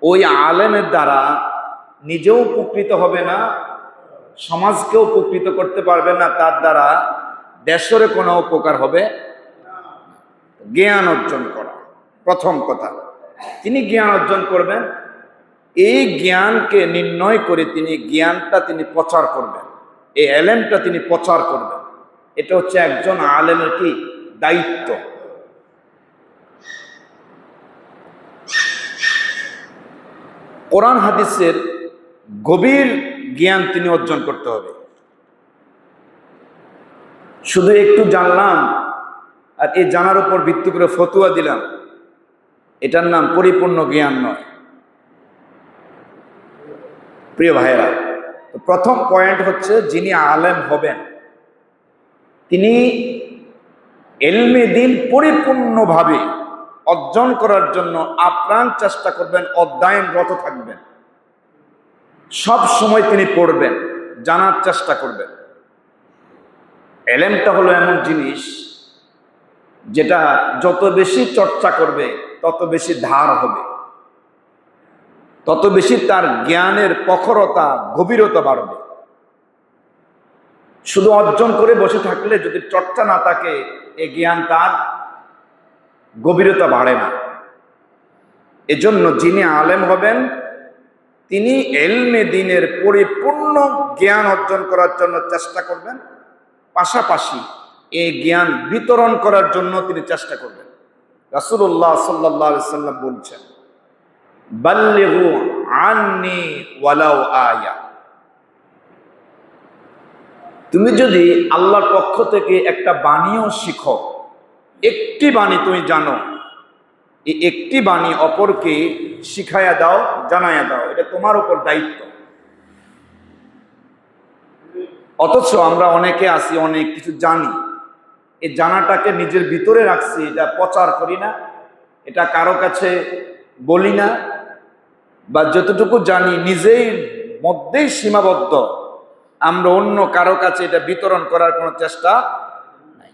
ওই আলেমের দ্বারা নিজেও উপকৃত হবে না, সমাজকেও উপকৃত করতে পারবে না, তার দ্বারা দেশের কোনো উপকার হবে। জ্ঞান অর্জন করা প্রথম কথা। তিনি জ্ঞান অর্জন করবেন, এই জ্ঞানকে নির্ণয় করে তিনি জ্ঞানটা তিনি প্রচার করবেন, এই এলেমটা তিনি প্রচার করবেন। এটা হচ্ছে একজন আলেমের কি দায়িত্ব। কোরআন হাদিসের গভীর জ্ঞান তিনি অর্জন করতে হবে। শুধু একটু জানলাম আর এই জানার উপর ভিত্তি করে ফতুয়া দিলাম, এটার নাম পরিপূর্ণ জ্ঞান নয়। প্রিয় ভাইয়েরা, প্রথম পয়েন্ট হচ্ছে যিনি আলেম হবেন তিনি ইলমে দ্বীন পরিপূর্ণভাবে অর্জন করার জন্য আপ্রাণ চেষ্টা করবেন, অধ্যয়নরত থাকবেন, সব সময় তিনি পড়বেন, জানার চেষ্টা করবেন। ইলমটা হলো এমন জিনিস যেটা যত বেশি চর্চা করবে তত বেশি ধার হবে, তত বেশি তার জ্ঞানের প্রখরতা গভীরতা বাড়বে। শুধু অর্জন করে বসে থাকলে যদি চর্চা না থাকে, এই জ্ঞান তার গভীরতা বাড়ে না। এজন্য যিনি আলেম হবেন তিনি ইলমে দ্বীনের পরিপূর্ণ জ্ঞান অর্জন করার জন্য চেষ্টা করবেন, পাশাপাশি এই জ্ঞান বিতরণ করার জন্য তিনি চেষ্টা করবেন। রাসূলুল্লাহ সাল্লাল্লাহু আলাইহি সাল্লাম বলছেন, বাল্লিগু আন্নি ওয়ালাউ আয়া। তুমি যদি আল্লাহর পক্ষ থেকে একটা বাণীও শিখো, একটি বাণী তুমি জানো, এই একটি বাণী অপরকে শিখায়া দাও, জানায়া দাও, এটা তোমার উপর দায়িত্ব। অথচ আমরা অনেকে আছি, অনেক কিছু জানি, এই জানাটাকে নিজের ভিতরে রাখছি, এটা প্রচার করি না, এটা কারো কাছে বলি না, বা যতটুকু জানি নিজেই মধ্যেই সীমাবদ্ধ, আমরা অন্য কারো কাছে এটা বিতরণ করার কোনো চেষ্টা নাই।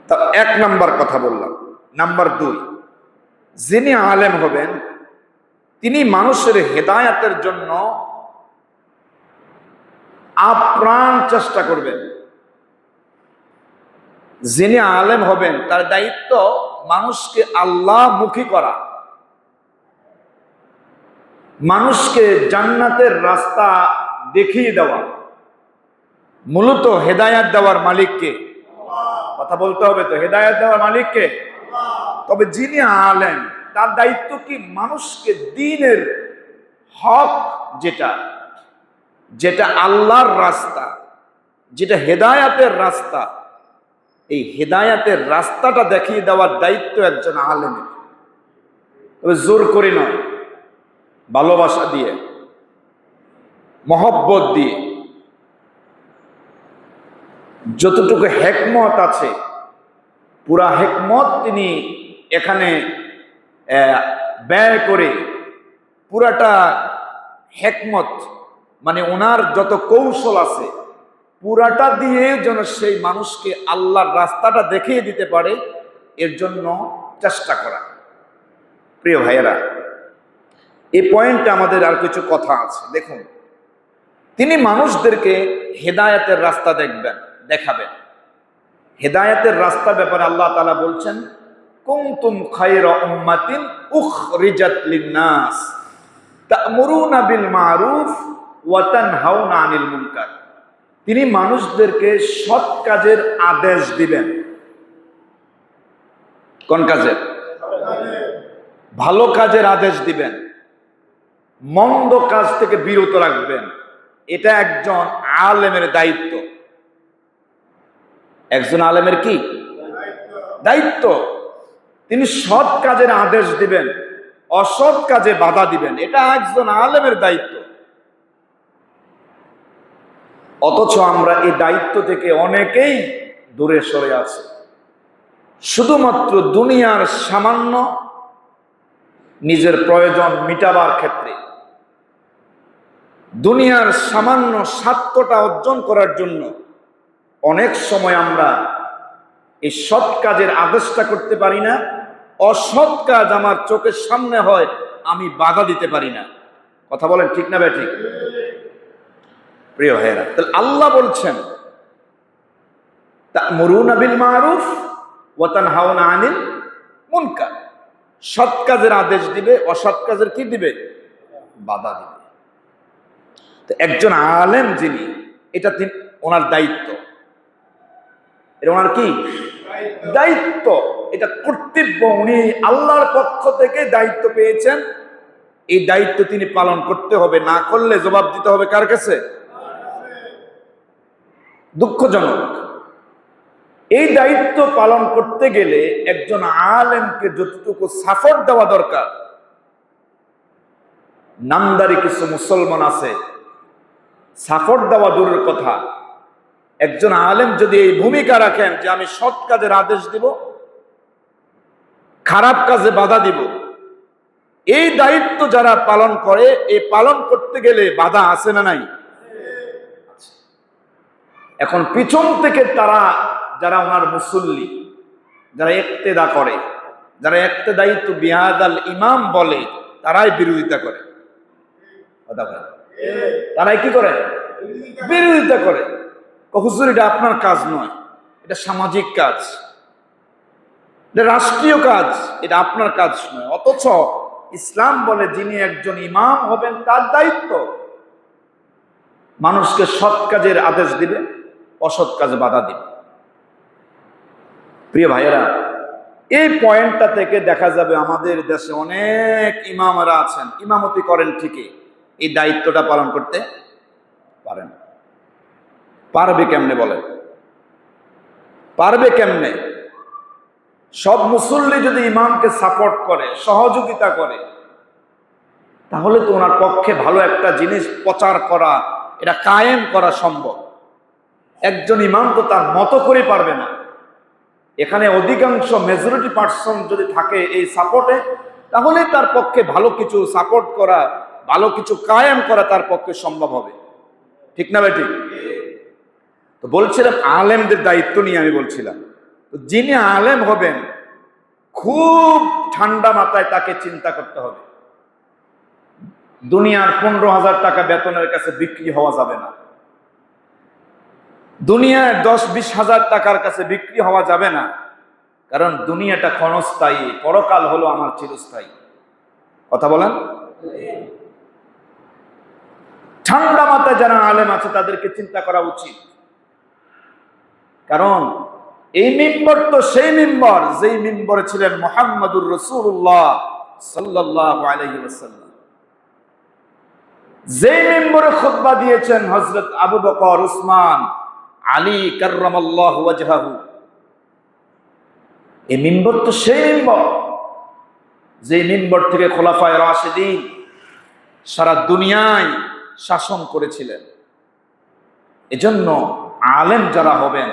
তা এক নাম্বার কথা বললাম। নাম্বার দুই, যিনি আলেম হবেন তিনি মানুষের হেদায়েতের জন্য আপ্রাণ চেষ্টা করবেন। যিনি আলেম হবেন তার দায়িত্ব মানুষকে আল্লাহমুখী করা, মানুষকে জান্নাতের রাস্তা দেখিয়ে দেওয়া। মূলত হেদায়েত দেওয়ার মালিককে, কথা বলতে হবে তো, হেদায়েত দেওয়ার মালিককে। তবে যিনি আলেম তার দায়িত্ব কি মানুষকে দ্বীনের হক, যেটা যেটা আল্লাহর রাস্তা, যেটা হেদায়েতের রাস্তা, এই হেদায়েতের রাস্তাটা দেখিয়ে দেওয়ার দায়িত্ব একজন আলেমের। তবে জোর করে নয়, ভালোবাসা দিয়ে, মহব্বত দিয়ে, যতটুকু হিকমত আছে পুরা হিকমত তিনি এখানে ব্যয় করে, পুরাটা হিকমত মানে ওনার যত কৌশল আছে পুরাটা দিয়ে যেন সেই মানুষকে আল্লাহর রাস্তাটা দেখিয়ে দিতে পারে, এর জন্য চেষ্টা করা। প্রিয় ভাইয়েরা, এই পয়েন্টে আমাদের আর কিছু কথা আছে। দেখুন, তিনি মানুষদেরকে হেদায়েতের রাস্তা দেখাবেন। হেদায়েতের রাস্তা ব্যাপারে আল্লাহ তাআলা বলছেন, কুনতুম খায়রা উম্মাতিন উখরিজাত লিন-নাস তা'মুরুনা বিল মা'রুফ ওয়া তানহাউনা আনিল মুনকার। তিনি মানুষদেরকে সৎ কাজের আদেশ দিবেন। কোন কাজের? ভালো কাজের আদেশ দিবেন, মন্দ কাজ থেকে বিরত রাখবেন। এটা একজন আলেমের দায়িত্ব। একজন আলেমের কি দায়িত্ব? তিনি সৎ কাজের আদেশ দিবেন, অসৎ কাজে বাধা দিবেন, এটা একজন আলেমের দায়িত্ব। অথচ আমরা এই দায়িত্ব থেকে অনেকেই দূরে সরে আছি। শুধুমাত্র দুনিয়ার সামান্য নিজের প্রয়োজন মিটাবার ক্ষেত্রে, দুনিয়ার সামান্য স্বার্থটা অর্জন করার জন্য অনেক সময় আমরা এই সৎ কাজের আদেশটা করতে পারি না। অসৎ কাজ আমার চোখের সামনে হয়, আমি বাধা দিতে পারি না। কথা বলেন ঠিক না ভাই? ঠিক। প্রিয় ভাইয়েরা, তাহলে আল্লাহ বলছেন তা'মুরুনা বিল মারুফ ওয়া তানহাউনা আনিল মুনকার, সৎ কাজের আদেশ দিবে, অসৎ কাজের কি দিবে? বাধা দিবে। তো একজন আলেম যিনি, এটা ওনার দায়িত্ব, এটা ওনার কি দায়িত্ব, এটা কর্তব্য। উনি আল্লাহর পক্ষ থেকে দায়িত্ব পেয়েছেন, এই দায়িত্ব তিনি পালন করতে হবে, না করলে জবাব দিতে হবে কার কাছে? দুঃখজনক, এই দায়িত্ব পালন করতে গেলে একজন আলেমকে যতটুকু সাপোর্ট দেওয়া দরকার, নামদারি কিছু মুসলমান আছে, সাপোর্ট দেওয়া দূরের কথা, একজন আলেম যদি এই ভূমিকা রাখেন যে আমি সৎ কাজের আদেশ দিব, খারাপ কাজে বাধা দিব, এই দায়িত্ব যারা পালন করে, এই পালন করতে গেলে বাধা আছে না নাই? এখন পিছন থেকে তারা, যারা ওনার মুসল্লি, যারা ইক্তেদা করে, যারা ইক্তেদায়িত বিহাদাল ইমাম বলে, তারাই বিরোধিতা করে। কথা বলেন, তারাই কি করে? বিরোধিতা করে। হুজুর, এটা আপনার কাজ নয়, এটা সামাজিক কাজ, এটা রাষ্ট্রীয় কাজ, এটা আপনার কাজ নয়। অথচ ইসলাম বলে যিনি একজন ইমাম হবেন তার দায়িত্ব মানুষকে সৎ কাজের আদেশ দিবে, অসৎ কাজে বাধা দিবে। প্রিয় ভাইয়েরা, এই পয়েন্টটা থেকে দেখা যাবে আমাদের দেশে অনেক ইমামরা আছেন, ইমামতি করেন ঠিকই, এই দায়িত্বটা পালন করতে পারেন। পারবে কেমনে বলেন? পারবে কেমনে? সব মুসল্লি যদি ইমামকে সাপোর্ট করে, সহযোগিতা করে, তাহলে তো ওনার পক্ষে ভালো একটা জিনিস প্রচার করা, এটা কায়েম করা সম্ভব। একজন ইমাম তো তার মতো করে পারবে না। এখানে অধিকাংশ মেজরিটি পার্সন যদি থাকে এই সাপোর্টে, তাহলে তার পক্ষে ভালো কিছু সাপোর্ট করা, ভালো কিছু কায়েম করা তার পক্ষে সম্ভব হবে। ঠিক না ভাই? ঠিক। তো বলছিলাম আলেমদের দায়িত্ব নিয়ে আমি বলছিলাম, তো যিনি আলেম হবেন খুব ঠান্ডা মাথায় তাকে চিন্তা করতে হবে। দুনিয়ার 15,000 টাকা বেতনের কাছে বিক্রি হওয়া যাবে না, দুনিয়ার 10-20 হাজার টাকার কাছে বিক্রি হওয়া যাবে না, কারণ দুনিয়াটা ক্ষণস্থায়ী, পরকাল হলো আমার চিরস্থায়ী। কথা বলেন। ঠান্ডা মাথায় যারা আলেম আছে তাদেরকে চিন্তা করা উচিত, কারণ এই মিম্বর তো সেই মিম্বর যেই মিম্বরে ছিলেন মুহাম্মদুর রাসূলুল্লাহ সাল্লাল্লাহু আলাইহি ওয়াসাল্লাম, যেই মিম্বরে খুতবা দিয়েছেন হযরত আবু বকর, উসমান, আলী কাররামাল্লাহু ওয়াজহাহু। এই মিম্বর তো সেই মিম্বর যে মিম্বর থেকে খোলাফায়ে রাশিদিন সারা দুনিয়ায় শাসন করেছিলেন। এজন্য আলেম যারা হবেন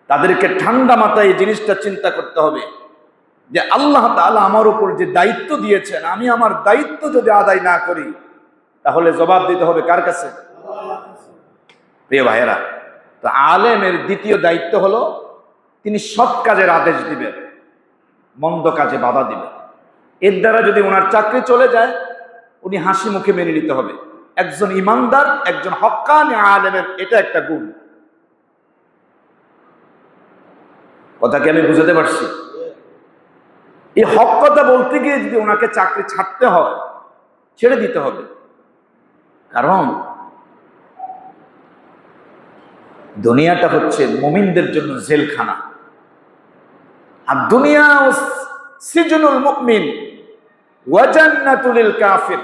তাদেরকে ঠান্ডা মাথায় এই জিনিসটা চিন্তা করতে হবে যে আল্লাহ তাআলা আমার উপর যে দায়িত্ব দিয়েছেন, আমি আমার দায়িত্ব যদি আদায় না করি তাহলে জবাব দিতে হবে কার কাছে? প্রিয় ভাইয়েরা, তো আলেমের দ্বিতীয় দায়িত্ব হলো তিনি সৎ কাজের আদেশ দিবেন, মন্দ কাজে বাধা দিবেন। এর দ্বারা যদি ওনার চাকরি চলে যায়, উনি হাসি মুখে মেনে নিতে হবে। একজন ইমানদার, একজন হক্কানি আলেমের এটা একটা গুণ। কথা কি আমি বুঝাতে পারছি? এই হক কথা বলতে গিয়ে যদি ওনাকে চাকরি ছাড়তে হয়, ছেড়ে দিতে হবে, কারণ দুনিয়াটা হচ্ছে মুমিনদের জন্য জেলখানা, আর দুনিয়া সিজনুল মুমিন ওয়া জান্নাতুল লিল কাফির,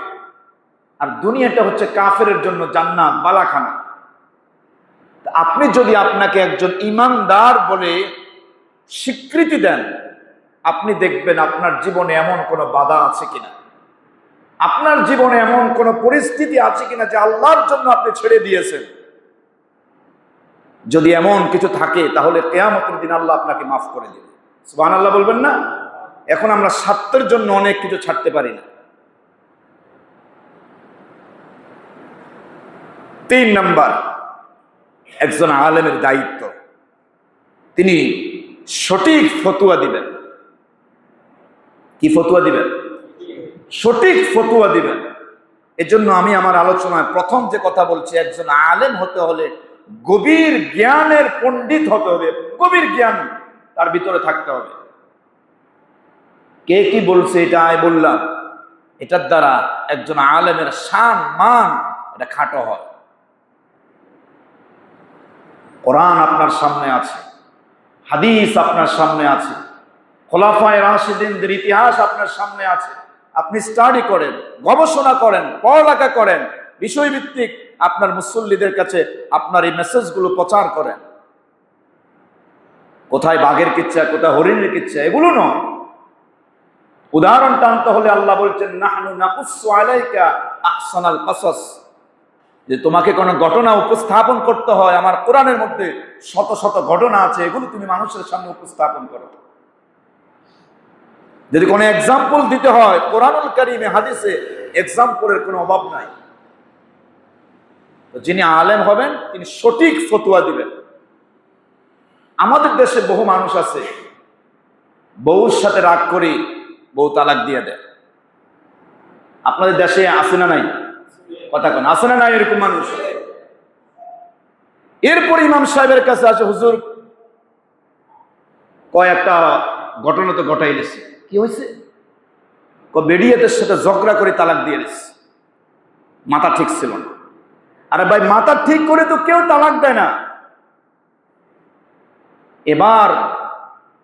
আর দুনিয়াটা হচ্ছে কাফেরের জন্য জান্নাত, বালাখানা। আপনি যদি আপনাকে একজন ইমানদার বলে স্বীকৃতি দেন, আপনি দেখবেন আপনার জীবনে এমন কোনো বাধা আছে কিনা, আপনার জীবনে এমন কোনো পরিস্থিতি আছে কিনা যে আল্লাহর জন্য আপনি ছেড়ে দিয়েছেন। যদি এমন কিছু থাকে তাহলে কিয়ামতের দিন আল্লাহ আপনাকে মাফ করে দেবে। সুবহানাল্লাহ বলবেন না? এখন আমরা স্বার্থের জন্য অনেক কিছু ছাড়তে পারি না। 3 নাম্বার, একজন আলেমের দায়িত্ব, তিনি সঠিক ফতোয়া দিবেন। কি ফতোয়া দিবেন? সঠিক ফতুয়া দিবেন। এজন্য আমি আমার আলোচনায় প্রথম যে কথা বলছি, একজন আলেম হতে হলে গভীর জ্ঞানের পণ্ডিত হতে হবে, গভীর জ্ঞান তার ভিতরে থাকতে হবে। কে কি বলছে এটা আমি বললাম, এটার দ্বারা একজন আলেমের শান মান এটা খাটো হয়। কোরআন আপনার সামনে আছে, হাদিস আপনার সামনে আছে, খোলাফায়ে রাশিদিনদের ইতিহাস আপনার সামনে আছে। আপনি স্টাডি করেন, গবেষণা করেন, পড়ালেখা করেন, বিষয়ভিত্তিক আপনার মুসল্লিদের কাছে আপনার এই মেসেজগুলো প্রচার করেন। কোথায় বাঘের কিচ্ছা, কোথায় হরিণের কিচ্ছা, এগুলো নয়। উদাহরণ টানতে হলে আল্লাহ বলছেন নাহনু নাকুসসু আলাইকা আহসানাল কাসাস, যে তোমাকে কোনো ঘটনা উপস্থাপন করতে হয়, আমার কোরআনের মধ্যে শত শত ঘটনা আছে, এগুলো তুমি মানুষের সামনে উপস্থাপন করো। যদি কোনো এক্সাম্পল দিতে হয়, কোরআনুল কারীমে হাদিসে এক্সাম্পলের কোনো অভাব নাই। তো যিনি আলেম হবেন তিনি সঠিক ফতোয়া দিবেন। আমাদের দেশে বহু মানুষ আছে, বউর সাথে রাগ করে বউ তালাক দিয়ে দেয়। আপনাদের দেশে আছে না নাই? কথা কোন আছে না নাই এরকম মানুষ? এরপর ইমাম সাহেবের কাছে আসে, হুজুর কয়েকটা ঘটনা তো ঘটাই গেছে, কি হয়েছে? বেডিয়াদের সাথে ঝগড়া করে তালাক দিয়ে দিচ্ছে, মাথা ঠিক ছিল না। আরে ভাই, মাথা ঠিক করে তো কেউ তালাক দেয় না। এবার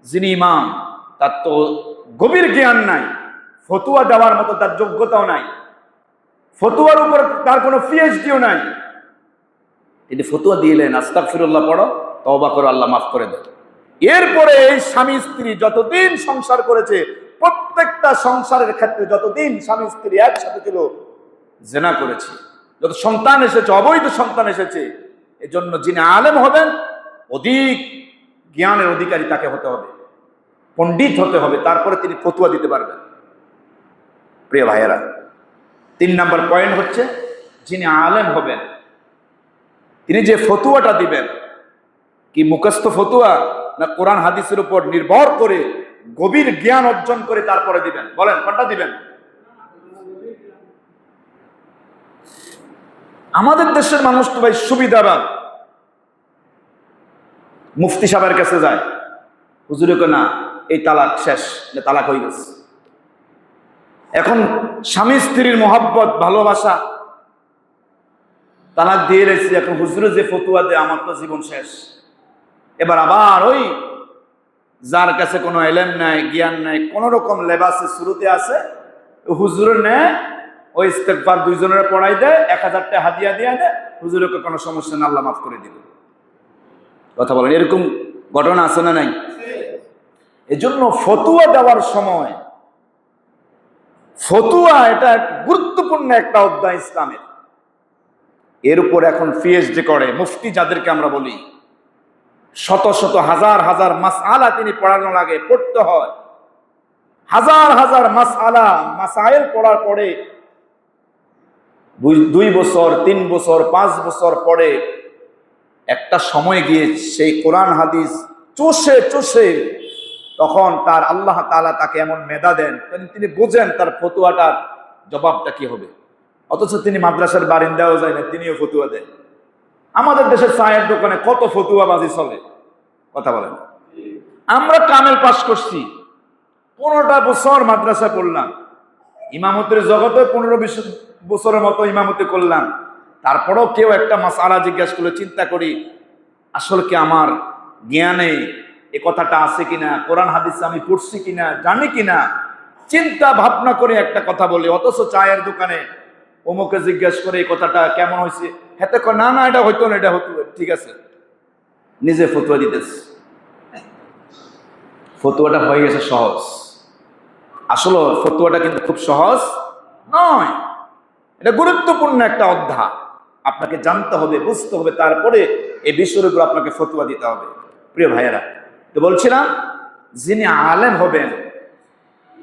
যিনি ইমাম, তার তো গভীর জ্ঞান নাই, ফতুয়া দেওয়ার মতো তার যোগ্যতাও নাই, ফতুয়ার উপর তার কোনো পিএইচডিও নাই। তিনি ফতুয়া দিলেন আস্তাগফিরুল্লাহ পড়ো, তওবা করো, আল্লাহ মাফ করে দেয়। এরপরে এই স্বামী স্ত্রী যতদিন সংসার করেছে, প্রত্যেকটা সংসারের ক্ষেত্রে যতদিন স্বামী স্ত্রী একসাথে ছিল, জিনা করেছে, যত সন্তান এসেছে, অবৈধ সন্তান এসেছে। এজন্য যিনি আলেম হবেন, অধিক জ্ঞানের অধিকারী তাকে হতে হবে, পণ্ডিত হতে হবে, তারপরে তিনি ফতুয়া দিতে পারবেন। প্রিয় ভাইয়েরা, 3 নম্বর পয়েন্ট হচ্ছে, যিনি আলেম হবেন তিনি যে ফতুয়াটা দিবেন, কি মুখস্থ ফতুয়া না কোরআন হাদিসের উপর নির্ভর করে গভীর জ্ঞান অর্জন করে তারপরে দিবেন? বলেন কোনটা দিবেন? আমাদের দেশের মানুষ তো ভাই সুবিধাবাদ, মুফতি সাহেবের কাছে যায়, হুজুরকে না এই তালাক শেষ, তালাক হয়ে গেছে। এখন স্বামী স্ত্রীর মহব্বত, ভালোবাসা, তালাক দিয়ে রেখেছি, এখন হুজুরে যে ফতুয়া দেয়, আমার তো জীবন শেষ। এবার আবার ওই যার কাছে কোনো এলেম নাই, জ্ঞান নাই, কোন রকম লেবাসে শুরুতে আছে, হুজুরের নেয়, ওই ইস্তেগফার 2 জনের পড়াই দেয়, 1000 টাকা হাদিয়া দিয়ে দেয়, হুজুরকে কোনো সমস্যা না, আল্লাহ মাফ করে দিবে। কথা বলেন, এরকম ঘটনা আছে না নাই? এজন্য ফতুয়া দেওয়ার সময়, ফতুয়া এটা গুরুত্বপূর্ণ একটা অধ্যায় ইসলামের। এর উপর এখন পিএইচডি করে মুফতি যাদেরকে আমরা বলি, শত শত হাজার হাজার মাসআলা তিনি পড়ানো লাগে, পড়তে হয়। হাজার হাজার মাসআলা, মাসাইল পড়ার পরে 2 বছর, 3 বছর, 5 বছর পরে একটা সময় গিয়ে সেই কোরআন হাদিস চষে চষে, তখন তার আল্লাহ তাআলা তাকে এমন মেধা দেন, তিনি বোঝেন তার ফতুয়াটার জবাবটা কি হবে। অথচ তিনি মাদ্রাসার বারিন্দাও যায় না, তিনিও ফতুয়া দেন। আমাদের দেশের চায়ের দোকানে কত ফতুয়াবাজি চলে, কথা বলেন। আমরা কামেল পাস করছি, 15টা বছর মাদ্রাসা পড়লাম, ইমামতের জগতে 15-20 বছরের মতো ইমামতি করলাম। তারপরেও কেউ একটা মাসআলা জিজ্ঞাসা করলে চিন্তা করি, আসলে কি আমার জ্ঞানে এ কথাটা আছে কিনা, কোরআন হাদিস আমি পড়ছি কিনা, জানি কিনা, চিন্তা ভাবনা করে একটা কথা বলি। অথচ চায়ের দোকানে অমুকে জিজ্ঞাসা করে এই কথাটা কেমন হয়েছে, হেতে কয় না না এটা হইতো না, এটা হতো, ঠিক আছে, নিজে ফতুয়া দিতেছে। ফতুয়াটা হয়ে গেছে সহজ, আসলে ফতুয়াটা কিন্তু খুব সহজ নয়। এটা গুরুত্বপূর্ণ একটা অধ্যায়, আপনাকে জানতে হবে, বুঝতে হবে, তারপরে এই বিষয়ের উপর আপনাকে ফতুয়া দিতে হবে। প্রিয় ভাইয়েরা, তো বলছিলাম, যিনি আলেম হবেন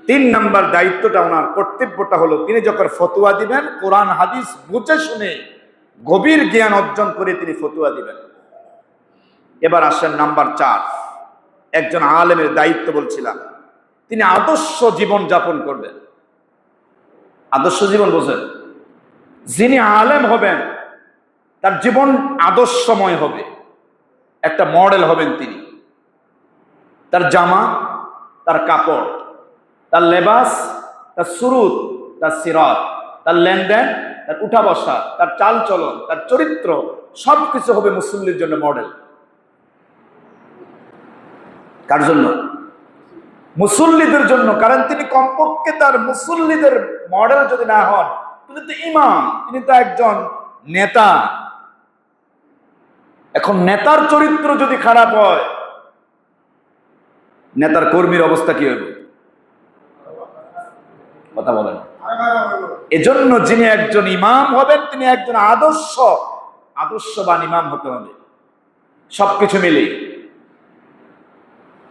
3 নম্বর দায়িত্বটা, ওনার কর্তব্যটা হলো, তিনি যখন ফতুয়া দিবেন, কোরআন হাদিস বুঝে শুনে গভীর জ্ঞান অর্জন করে তিনি ফতুয়া দিবেন। এবার আসেন নাম্বার 4, একজন আলেমের দায়িত্ব বলছিলাম, তিনি আদর্শ জীবন যাপন করবেন। আদর্শ জীবন বোঝেন? যিনি আলেম হবেন তার জীবন আদর্শময় হবে, একটা মডেল হবেন তিনি। তার জামা, তার কাপড়, তার লেবাস, তার সুরুত, তার সিরাত, তার লেনদেন, তার উঠা বসা, তার চাল চলন, তার চরিত্র, সবকিছু হবে মুসল্লির জন্য মডেল। কার জন্য? মুসল্লিদের জন্য। কারণ তিনি কমপক্ষে তার মুসল্লিদের মডেল যদি না হন, তিনি তো ইমাম, তিনি তো একজন নেতা। এখন নেতার চরিত্র যদি খারাপ হয়, নেতার কর্মীর অবস্থা কি হবে? কথা বলেন। এজন্য যিনি একজন ইমাম হবেন তিনি একজন আদর্শবান ইমাম হতে হবে। সবকিছু মিলে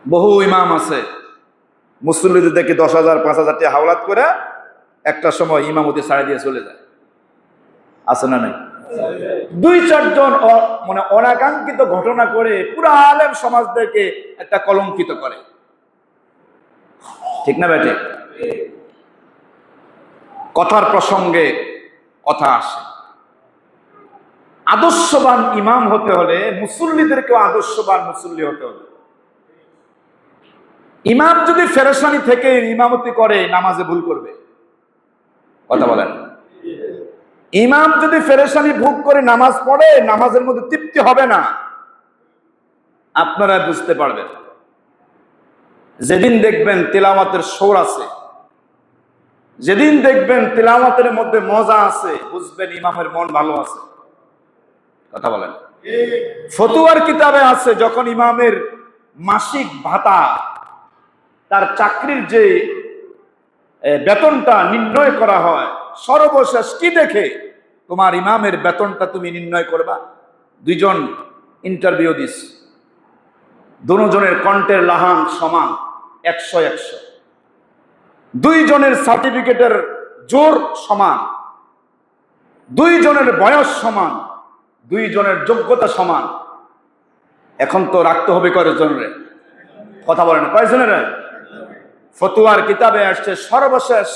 বহু ইমাম আছে মুসল্লিদের দেখে 10,000 5,000 টাকা হাওলাত করে একটা সময় ইমামতি ছাড়া দিয়ে চলে যায়, আছে না নাই? 2-4 জন মানে অনাকাঙ্ক্ষিত ঘটনা করে পুরো আলেম সমাজদেরকে একটা কলঙ্কিত করে, ঠিক না বেটে? কথার প্রসঙ্গে কথা আসে। আদর্শবান ইমাম হতে হলে মুসল্লিদেরকেও আদর্শবান মুসল্লি হতে হবে। ইমাম যদি ফেরেশানি থেকে ইমামতি করে নামাজে ভুল করবে, কথা বলেন। ইমাম যদি ফেরেশানি ভোগ করে নামাজ পড়ে, নামাজের মধ্যে তৃপ্তি হবে না। আপনারা বুঝতে পারবেন যেদিন দেখবেন তিলাওয়াতের সুর আছে, যেদিন দেখবেন তিলাওয়াতের মধ্যে মজা আছে, বুঝবেন ইমামের মন ভালো আছে, কথা বলেন। ফতুয়ার কিতাবে আছে যখন ইমামের মাসিক ভাতা, তার চাকরির যে বেতনটা নির্ণয় করা হয়, সর্বশেষ কি দেখে তোমার ইমামের বেতনটা তুমি নির্ণয় করবা? 2 জন ইন্টারভিউ দিস, দুজনের কণ্ঠের লাহান সমান, 100-100। 2 জনের সার্টিফিকেটের জোর সমান, 2 জনের বয়স সমান, 2 জনের যোগ্যতা সমান। এখন তো রাখতে হবে কয়জনের? কথা বলেন, কয়জনের? ফতুয়ার কিতাবে আসছে সর্বশেষ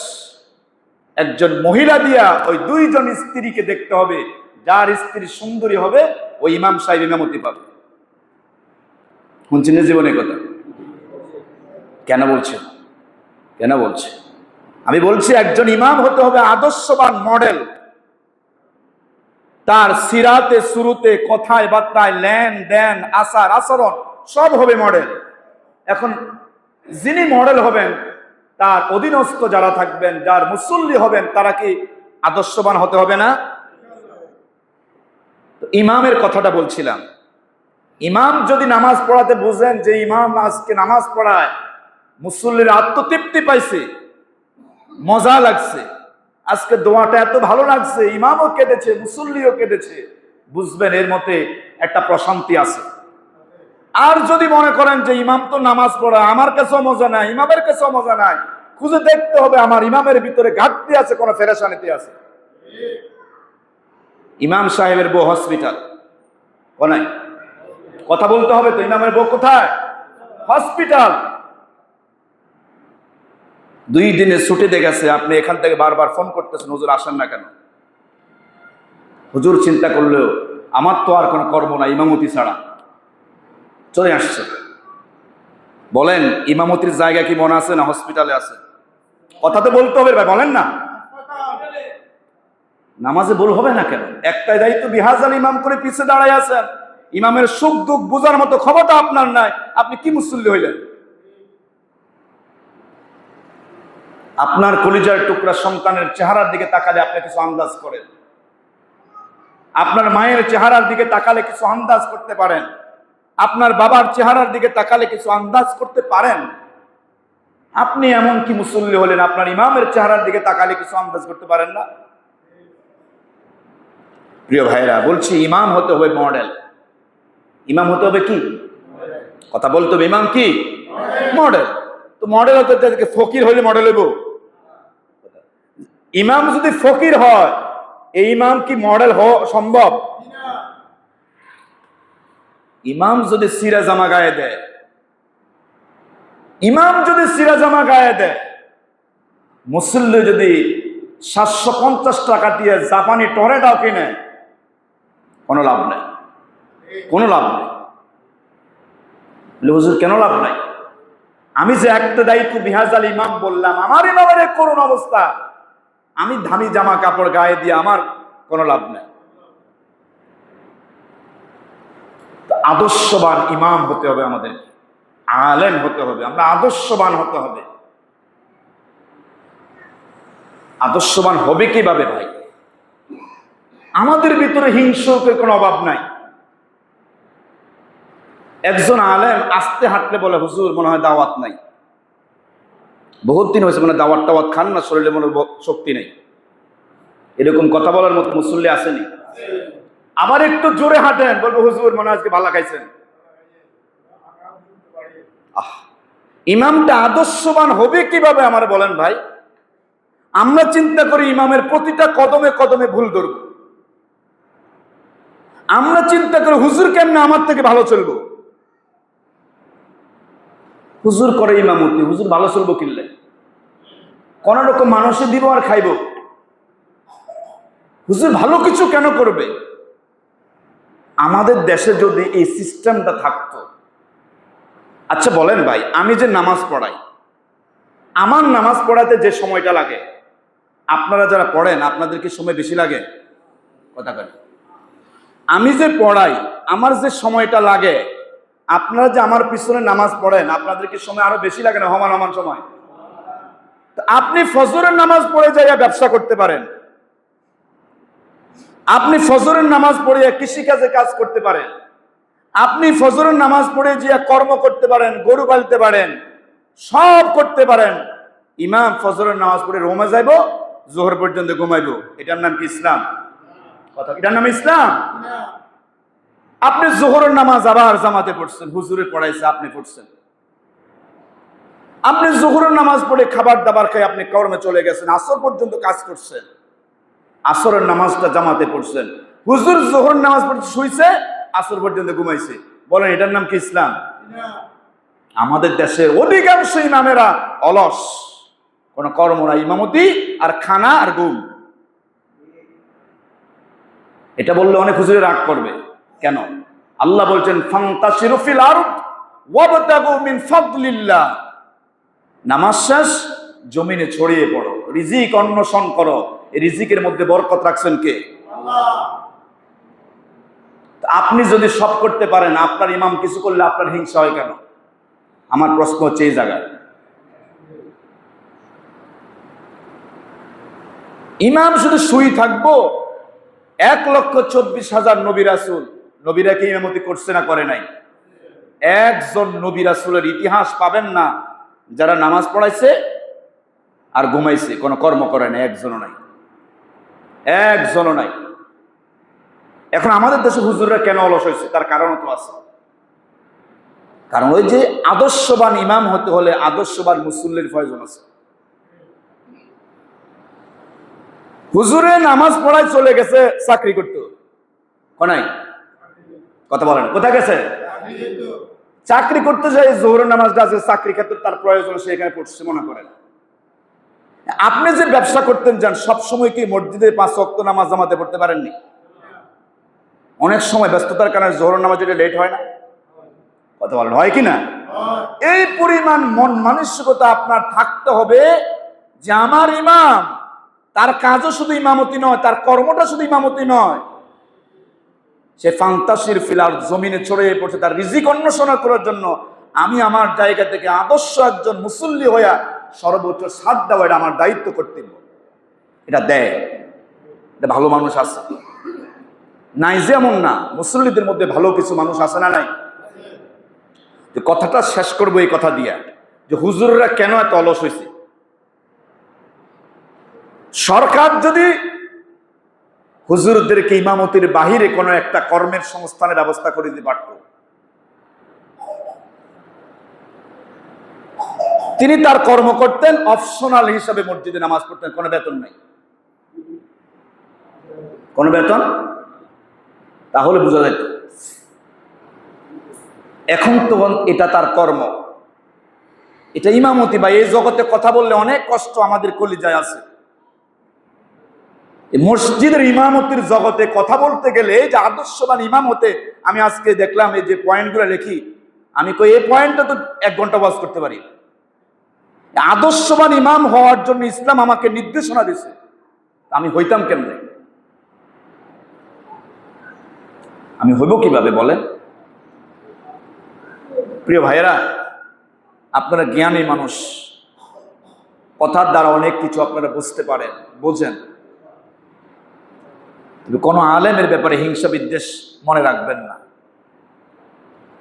একজন মহিলা দিয়া ওই 2 জন স্ত্রীকে দেখতে হবে, যার স্ত্রী সুন্দরী হবে ওই ইমাম সাহেব ইমামতি পাবে। শুনছেন জীবনে কথা? কেন বলছে? কেন বলছে? আমি বলছি একজন ইমাম হতে হবে আদর্শবান মডেল। তার সিরাতে সুরুতে কথায় বার্তায় লেন দেন আচার আচরণ সব হবে মডেল। এখন যিনি মডেল হবেন তার অধীনস্থ যারা থাকবেন, যার মুসল্লি হবেন, তারা কি আদর্শবান হতে হবে না? ইমামের কথাটা বলছিলাম। ইমাম যদি নামাজ পড়াতে বুঝেন যে ইমাম আজকে নামাজ পড়ায় মুসল্লির আত্মতৃপ্তি পাইছে, মজা লাগছে, আজকে দোয়াটা এত ভালো লাগছে, ইমামও কেঁদেছে মুসল্লিও কেঁদেছে, বুঝবেন এর মধ্যে একটা প্রশান্তি আছে। আর যদি মনে করেন যে ইমাম তো নামাজ পড়া, আমার কাছেও মজা নাই, ইমামের কাছেও মজা নাই, খুঁজে দেখতে হবে আমার ইমামের ভিতরে ঘাটতি আছে, কোন ফেরেশানিতে আছে। ইমাম সাহেবের বউ হসপিটাল, কোনাই? কথা বলতে হবে তো, ইমামের বউ কোথায়? হসপিটাল। 2 দিনে ছুটিতে গেছে, আপনি এখান থেকে বারবার ফোন করতেছেন, হুজুর আসেন না কেন? হুজুর চিন্তা করলেও আমার তো আর কোনো কর্ম না ইমামতি ছাড়া, চলে আসছে। বলেন ইমামতির জায়গা কি মনে আছে না হসপিটালে আছে? কথা তো বলতে হবে ভাই, বলেন না। নামাজে ভুল হবে না কেন? একটাই দায়িত্ব, বিহাজান ইমাম করে পিছিয়ে দাঁড়ায় আছেন, ইমামের সুখ দুঃখ বোঝার মতো ক্ষমতা আপনার নাই, আপনি কি মুসল্লি হইলেন? আপনার কলিজার টুকরা সন্তানের চেহারার দিকে তাকালে আপনি কিছু আন্দাজ করেন, আপনার মায়ের চেহারার দিকে তাকালে কিছু আন্দাজ করতে পারেন, আপনার বাবার চেহারার দিকে তাকালে কিছু আন্দাজ করতে পারেন। আপনি এমন কি মুসল্লি হলেন আপনার ইমামের চেহারার দিকে তাকালে কিছু আন্দাজ করতে পারেন না? প্রিয় ভাইরা, বলছি ইমাম হতে হবে মডেল। ইমাম হতে হবে কি? কথা বলতে হবে, ইমাম কি? মডেল। তো মডেল হতে ফকির হইলে মডেল হইব? ইমাম যদি ফকির হয়, এই ইমাম কি মডেল হওয়া সম্ভব? ইমাম যদি সিরা জামা গায়ে দেয়, ইমাম যদি সিরা জামা গায়ে দেয়, মুসল্লি যদি 750 টাকা দিয়ে জাপানি টরেটাও কিনে, কোনো লাভ নাই, কোনো লাভ নেই। হুজুর কেন লাভ নাই? আমি যে একটা দায়িত্ব বিহাজাল ইমাম বললাম, আমার ইমামের করুণ অবস্থা, আমি দামি জামা কাপড় গায়ে দিয়ে আমার কোনো লাভ নেই। আদর্শবান ইমাম হতে হবে, আমাদের আলেম হতে হবে, আমরা আদর্শবান হতে হবে। আদর্শবান হবে কিভাবে ভাই? আমাদের ভিতরে হিংসকের কোনো অভাব নাই। একজন আলেম আস্তে হাঁটলে বলে, হুজুর মনে হয় দাওয়াত নাই, বহুত দিন হয়েছে মানে দাওয়াত টাওয়াত খান না, শরীরে মনে শক্তি নেই, এরকম কথা বলার মতো মুসল্লি আসেনি। আবার একটু জোরে হাঁটেন, বলবো হুজুর মনে হয় আজকে ভালো খাইছেন। ইমামটা আদর্শবান হবে কিভাবে আমার বলেন ভাই? আমরা চিন্তা করি ইমামের প্রতিটা কদমে কদমে ভুল ধরব, আমরা চিন্তা করি হুজুর কেমনে আমার থেকে ভালো চলবো। হুজুর করে ইমামতি, হুজুর ভালো চলবো কিনলে কোন রকম মানুষে দিব আর খাইব, হুজুর ভালো কিছু কেন করবে? আমাদের দেশে যদি এই সিস্টেমটা থাকতো। আচ্ছা বলেন ভাই, আমি যে নামাজ পড়াই, আমার নামাজ পড়াতে যে সময়টা লাগে, আপনারা যারা পড়েন আপনাদের কি সময় বেশি লাগে? কথা বলেন। আমি যে পড়াই, আমার যে সময়টা লাগে, আপনারা যে আমার পিছনে নামাজ পড়েন আপনাদের কি সময় আরো বেশি লাগে না? সমান সমান সময়। আপনি ফজরের নামাজ পড়ে যাইয়া ব্যবসা করতে পারেন, আপনি ফজরের নামাজ পড়ে কৃষিকাজে কাজ করতে পারেন, আপনি ফজরের নামাজ পড়ে যে কর্ম করতে পারেন, গরু পালতে পারেন, সব করতে পারেন। ইমাম ফজরের নামাজ পড়ে রোমে যাইব, জোহর পর্যন্ত ঘুমাইব, এটার নাম কি ইসলাম? কথা, এটার নাম ইসলাম? আপনি জোহরের নামাজ আবার জামাতে পড়ছেন, হুজুরে পড়াইছে আপনি পড়ছেন, আপনি জোহরের নামাজ পড়ে খাবার দাবার খেয়ে আপনি কর্মে চলে গেছেন, আসর পর্যন্ত কাজ করছেন, আসরের নামাজটা জামাতে পড়ছেন, হুজুর জোহর নামাজ পড়তে শুইছে, আসর পর্যন্ত ঘুমাইছে, বলেন এটার নাম কি ইসলাম? আমাদের দেশের অধিকাংশ ইমামেরা অলস, কোন কর্ম না, ইমামতি আর খানা আর ঘুম। এটা বললে অনেক হুজুরে রাগ করবে, কেন? আল্লাহ বলছেন ফান্তাশিরু ফিল আরদ ওয়াবতাগু মিন ফাদলিল্লাহ, নামাজ শেষ জমিনে ছড়িয়ে পড়ো, রিজিক অন্বেষণ করো। এই রিজিকের মধ্যে বরকত রাখছেন কে? আল্লাহ। আপনি যদি সব করতে পারেন, আপনার ইমাম কিছু করলে আপনার হিংসা হয় কেন? আমার প্রশ্ন হচ্ছে এই জায়গায়। ইমাম শুধু শুই থাকবো? 1,24,000 নবী রাসূল, নবীরা কি ইমামতি করছে না করে নাই? একজন নবী রাসূলের ইতিহাস পাবেন না যারা নামাজ পড়াইছে আর ঘুমাইছে, কোনো কর্ম করে না, একজনও নাই, একজনও নাই। এখন আমাদের দেশে হুজুররা কেন অলস হয়েছে? তার কারণও তো আছে। কারণ ওই যে আদর্শবান ইমাম হতে হলে আদর্শবান মুসল্লির প্রয়োজন আছে। হুজুরে নামাজ পড়ায় চলে গেছে চাকরি করতে, নাই কথা বলেন, কোথায় গেছে? চাকরি করতে যাই, জোহরের নামাজটা আছে, চাকরি ক্ষেত্রে তার প্রয়োজন, সে এখানে পড়ছে মনে করেন। আপনি যে ব্যবসা করতেন যান, সবসময় কি মসজিদে 5 ওয়াক্ত নামাজ জামাতে পড়তে পারেননি? অনেক সময় ব্যস্ততার কারণে জোহরের নামাজ এটা লেট হয় না? কথা বলেন, হয় কি না? এই পরিমাণ মন মানসিকতা আপনার থাকতে হবে যে আমার ইমাম, তার কাজও শুধু ইমামতি নয়, তার কর্মটা শুধু ইমামতি নয়, সে ফান্তাশির ফিলার জমিনে ছড়িয়ে পড়ছে তার রিজিক অন্বেষণ করার জন্য। আমি আমার জায়গা থেকে আদর্শ একজন মুসল্লি হইয়া সর্বোচ্চ সাথ দেওয়া, এটা আমার দায়িত্ব, কর্তব্য। এটা দেয়, এটা ভালো মানুষ আছে নাই যেমন না, মুসল্লিদের মধ্যে ভালো কিছু মানুষ আছে না নাই? কথাটা শেষ করবো এই কথা দিয়া, যে হুজুররা কেন এত অলস হয়েছে। সরকার যদি হুজুরদেরকে ইমামতির বাহিরে কোনো একটা কর্মের সংস্থানের ব্যবস্থা করে দিতে পারত, তিনি তার কর্ম করতেন, অপশনাল হিসাবে মসজিদে নামাজ পড়তেন, কোনো বেতন নাই, কোনো বেতন, তাহলে বোঝা যেত। এখন তো এটা তার কর্ম, এটা ইমামতি। বা এই জগতে কথা বললে অনেক কষ্ট আমাদের কলিজায় আছে, এই মসজিদের ইমামতির জগতে কথা বলতে গেলে যে আদর্শবান ইমাম হতে, আমি আজকে দেখলাম এই যে পয়েন্টগুলো লিখি, আমি কই এই পয়েন্টটা তো 1 ঘন্টা ওয়াজ করতে পারি। আদর্শবান ইমাম হওয়ার জন্য ইসলাম আমাকে নির্দেশনা দিছে, আমি হইতাম কেমনে? আমি হইব কিভাবে বলেন? প্রিয় ভাইয়েরা, আপনারা জ্ঞানী মানুষ, কথার দ্বারা অনেক কিছু আপনারা বুঝতে পারেন, বোঝেন। কোনো আলেমের ব্যাপারে হিংসা বিদ্বেষ মনে রাখবেন না।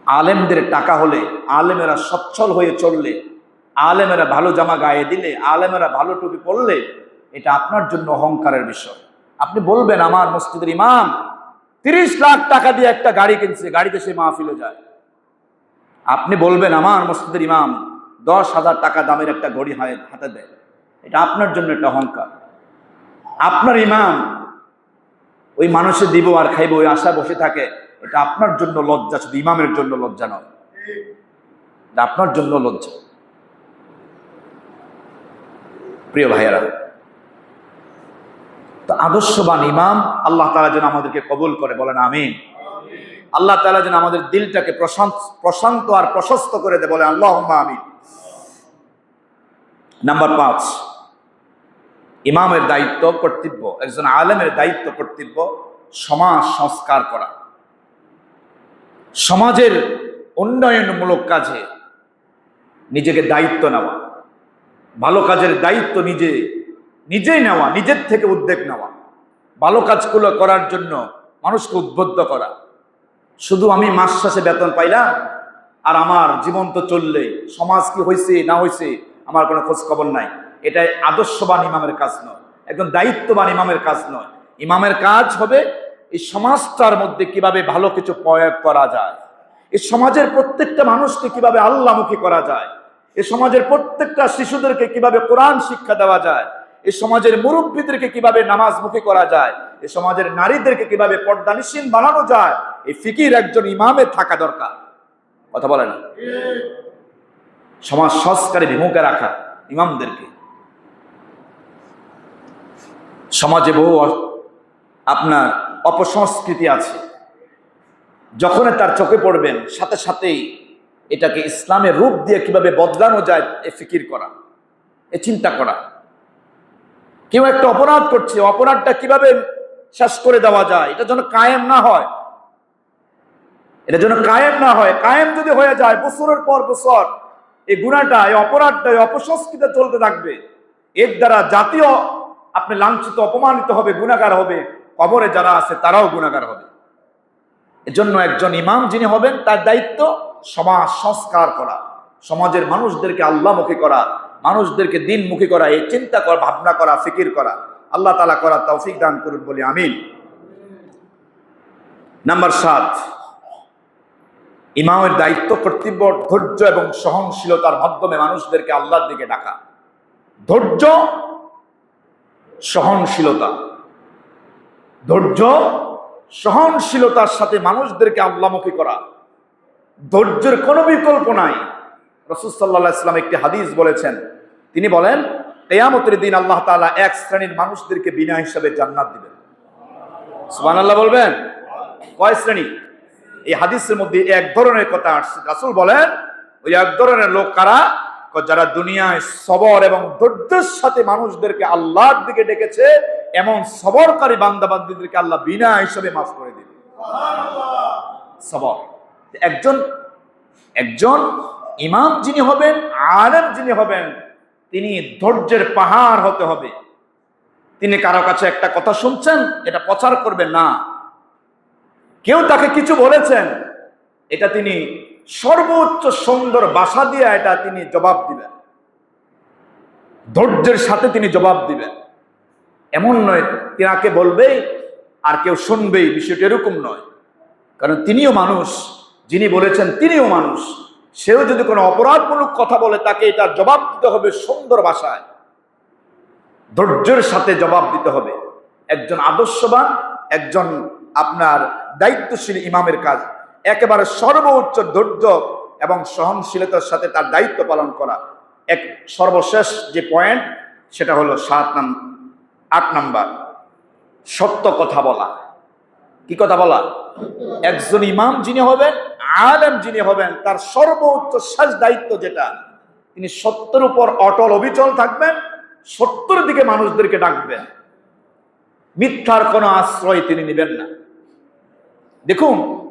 আলেমদের টাকা হলে, আলেমেরা সচ্ছল হয়ে চললে, আলেমেরা ভালো জামা গায়ে দিলে, আলেমেরা ভালো টুপি পরলে, এটা আপনার জন্য অহংকারের বিষয়। আপনি বলবেন আমার মসজিদের ইমাম 30 লাখ টাকা দিয়ে একটা গাড়ি কিনছে, গাড়িতে সে মাহফিলে যায়। আপনি বলবেন আমার মসজিদের ইমাম 10,000 টাকা দামের একটা ঘড়ি হাতে দেয়, এটা আপনার জন্য একটা অহংকার। আপনার ইমাম ওই মানুষে দিব আর খাইব ওই আশা বসে থাকে, এটা আপনার জন্য লজ্জা, শুধু ইমামের জন্য লজ্জা নয়, এটা আপনার জন্য লজ্জা। প্রিয় ভাইয়েরা, তো আদর্শবান ইমাম আল্লাহ তাআলা যেন আমাদেরকে কবুল করে, বলেন আমিন। আল্লাহ তাআলা যেন আমাদের দিলটাকে প্রশান্ত আর প্রশস্ত করে দেয়, বলে আল্লাহুম্মা আমিন। নাম্বার 5, ইমামের দায়িত্ব, কর্তব্য, একজন আলেমের দায়িত্ব, কর্তব্য সমাজ সংস্কার করা, সমাজের উন্নয়নমূলক কাজে নিজেকে দায়িত্ব নেওয়া, ভালো কাজের দায়িত্ব নিজেই নেওয়া, নিজের থেকে উদ্যোগ নেওয়া, ভালো কাজগুলো করার জন্য মানুষকে উদ্বুদ্ধ করা। শুধু আমি মাস শেষে বেতন পাইলাম আর আমার জীবন তো চললে, সমাজ কি হয়েছে না হয়েছে আমার কোনো খোঁজ খবর নাই, এটাই আদর্শবান ইমামের কাজ নয়, একজন দায়িত্ববান ইমামের কাজ নয়। ইমামের কাজ হবে এই সমাজটার মধ্যে কিভাবে ভালো কিছু প্রয়োগ করা যায়, এই সমাজের প্রত্যেকটা মানুষকে কিভাবে আল্লাহমুখী করা যায়, এই সমাজের প্রত্যেকটা শিশুদেরকে কিভাবে কোরআন শিক্ষা দেওয়া যায়, এই সমাজের মুরব্বীদেরকে কিভাবে নামাজমুখী করা যায়, এই সমাজের নারীদেরকে কিভাবে পর্দানিসীন বানানো যায়, এই ফিকির একজন ইমামের থাকা দরকার। কথা বলে না? সমাজ সংস্কারে বিমুখে রাখা ইমামদেরকে। সমাজে বহু আপনার অপসংস্কৃতি আছে, যখন তার চোখে পড়বেন সাথে সাথেই এটাকে ইসলামের রূপ দিয়ে কিভাবে বদলানো যায় এ ফিকির করা, এ চিন্তা করা। কেউ একটা অপরাধ করছে, অপরাধটা কিভাবে শেষ করে দেওয়া যায়, এটা যেন কায়েম না হয়, এটা যেন কায়েম না হয়। কায়েম যদি হয়ে যায় বছরের পর বছর এই গুনাহটা, এই অপরাধটা, এই অপসংস্কৃতি চলতে থাকবে, এর দ্বারা জাতীয় আপনি লাঞ্ছিত, অপমানিত হবে, গুনাহগার হবে, কবরে যারা আছে তারাও গুনাহগার হবে। এজন্য একজন ইমাম যিনি হবেন তার দায়িত্ব সমাজ সংস্কার করা, সমাজের মানুষদেরকে আল্লাহমুখী করা, মানুষদেরকে দিনমুখী করা, এই চিন্তা করা, ভাবনা করা, ফিকির করা। আল্লাহ তাআলা করার তৌফিক দান করুন, বলি আমিন। নাম্বার 7, ইমামের দায়িত্ব, কর্তব্য ধৈর্য এবং সহনশীলতার মাধ্যমে মানুষদেরকে আল্লাহর দিকে ডাকা। ধৈর্য, সহনশীলতা, ধৈর্য সহনশীলতার সাথে মানুষদেরকে আল্লাহমুখী করা। ধৈর্যের কোনো বিকল্প নাই। রাসূল সাল্লাল্লাহু আলাইহি ওয়াসাল্লাম একটি হাদিস বলেছেন, তিনি বলেন কিয়ামতের দিন আল্লাহ তাআলা এক শ্রেণীর মানুষদেরকে বিনা হিসাবে জান্নাত দিবেন। সুবহানাল্লাহ বলবেন? কয় শ্রেণী? এই হাদিসের মধ্যে এক ধরনের কথা আসছে। রাসূল বলেন ওই এক ধরনের লোক কারা? যারা দুনিয়ায় সবর এবং ধৈর্যের সাথে মানুষদেরকে আল্লাহর দিকে ডেকেছে, এমন সবরকারী বান্দা বান্দীদেরকে আল্লাহ বিনা হিসাবে মাফ করে দিবে। সুবহানাল্লাহ। সবর। একজন ইমাম যিনি হবেন, আলেম যিনি হবেন, তিনি ধৈর্যের পাহাড় হতে হবে। তিনি কারো কাছে একটা কথা শুনছেন, এটা প্রচার করবেন না। কেউ তাকে কিছু বলেছেন, এটা তিনি সর্বোচ্চ সুন্দর ভাষা দিয়ে এটা তিনি জবাব দিবেন, ধৈর্যের সাথে তিনি জবাব দিবেন। এমন নয় তিনাকে বলবে আর কেউ শুনবেই, বিষয়টা এরকম নয়। কারণ তিনিও মানুষ, যিনি বলেছেন তিনিও মানুষ। সেও যদি কোনো অপরাধমূলক কথা বলে, তাকে এটা জবাব দিতে হবে সুন্দর ভাষায়, ধৈর্যের সাথে জবাব দিতে হবে। একজন আদর্শবান, একজন আপনার দায়িত্বশীল ইমামের কাজ একেবারে সর্বোচ্চ ধৈর্য এবং সহনশীলতার সাথে তার দায়িত্ব পালন করা। সর্বশেষ যে পয়েন্ট সেটা হলো 8 নাম্বার, সত্য কথা বলা। কি কথা বলা? একজন ইমাম যিনি হবেন, আলেম যিনি হবেন, তার সর্বোচ্চ শেষ দায়িত্ব যেটা, তিনি সত্যের উপর অটল অবিচল থাকবেন, সত্যের দিকে মানুষদেরকে ডাকবেন, মিথ্যার কোনো আশ্রয় তিনি নেবেন না। দেখুন